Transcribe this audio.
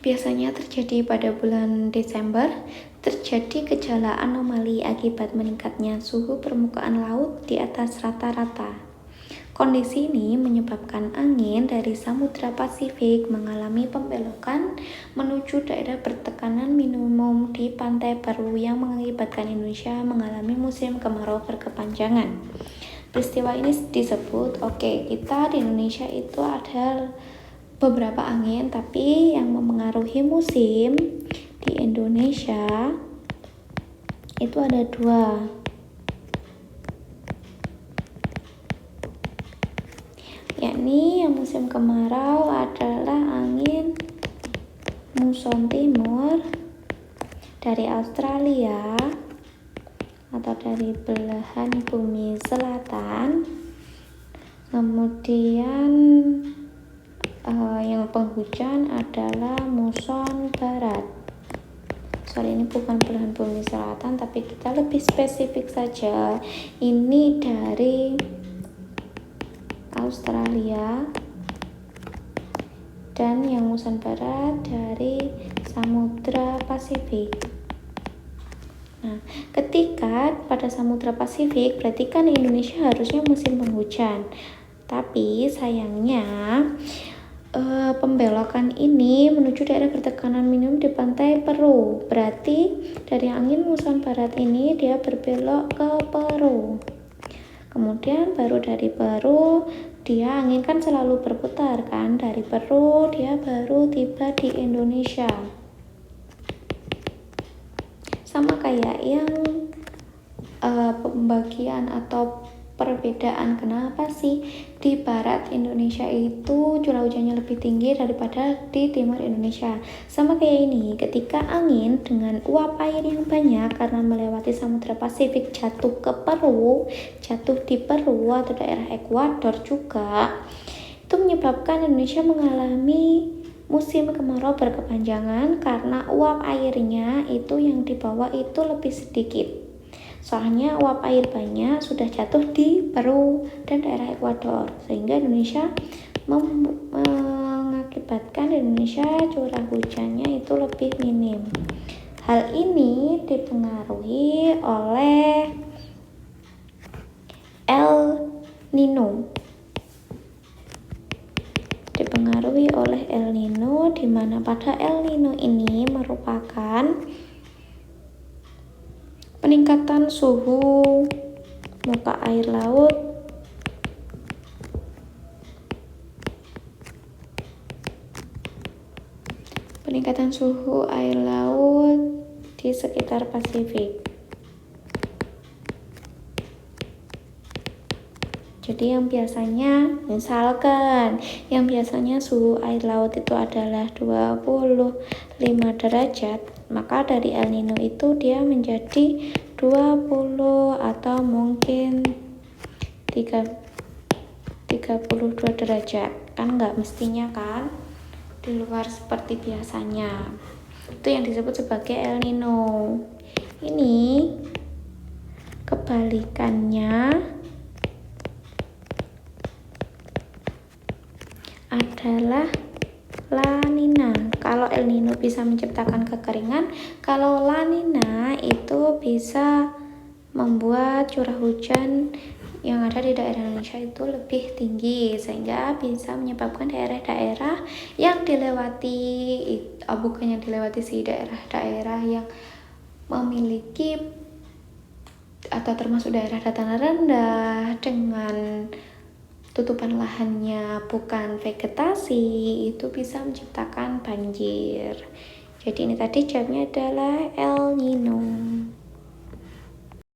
biasanya terjadi pada bulan Desember. Terjadi gejala anomali akibat meningkatnya suhu permukaan laut di atas rata-rata. Kondisi ini menyebabkan angin dari Samudra Pasifik mengalami pembelokan menuju daerah bertekanan minimum di pantai Peru yang mengakibatkan Indonesia mengalami musim kemarau berkepanjangan. Peristiwa ini disebut, kita di Indonesia itu ada beberapa angin, tapi yang mempengaruhi musim di Indonesia itu ada 2, yakni yang musim kemarau adalah angin muson timur dari Australia atau dari belahan bumi selatan. Kemudian yang penghujan adalah muson barat. Ini bukan belahan bumi selatan, tapi kita lebih spesifik saja. Ini dari Australia, dan yang muson barat dari Samudra Pasifik. Nah, ketika pada Samudra Pasifik, berarti kan Indonesia harusnya musim penghujan. Tapi sayangnya pembelokan ini menuju daerah bertekanan minimum di pantai Peru. Berarti dari angin muson barat ini dia berbelok ke Peru. Kemudian baru dari Peru, dia angin kan selalu berputar kan, dari Peru dia baru tiba di Indonesia. Sama kayak yang pembagian atau perbedaan kenapa sih di barat Indonesia itu curah hujannya lebih tinggi daripada di timur Indonesia. Sama kayak ini, ketika angin dengan uap air yang banyak karena melewati Samudra Pasifik jatuh ke Peru, jatuh di Peru atau daerah Ekuador juga, itu menyebabkan Indonesia mengalami musim kemarau berkepanjangan karena uap airnya itu yang dibawa itu lebih sedikit. Soalnya uap air banyak sudah jatuh di Peru dan daerah Ekuador, sehingga Indonesia mengakibatkan Indonesia curah hujannya itu lebih minim. Hal ini dipengaruhi oleh El Nino. Di mana pada El Nino ini merupakan peningkatan suhu muka air laut di sekitar Pasifik. Jadi yang biasanya suhu air laut itu adalah 25 derajat, maka dari El Nino itu dia menjadi 20 atau mungkin 32 derajat. Kan nggak mestinya kan di luar seperti biasanya. Itu yang disebut sebagai El Nino. Ini kebalikannya adalah La Nina. Kalau El Nino bisa menciptakan kekeringan, kalau La Nina itu bisa membuat curah hujan yang ada di daerah Indonesia itu lebih tinggi, sehingga bisa menyebabkan daerah-daerah yang daerah-daerah yang memiliki atau termasuk daerah dataran rendah dengan tutupan lahannya bukan vegetasi, itu bisa menciptakan banjir. Jadi ini tadi jawabnya adalah El Nino.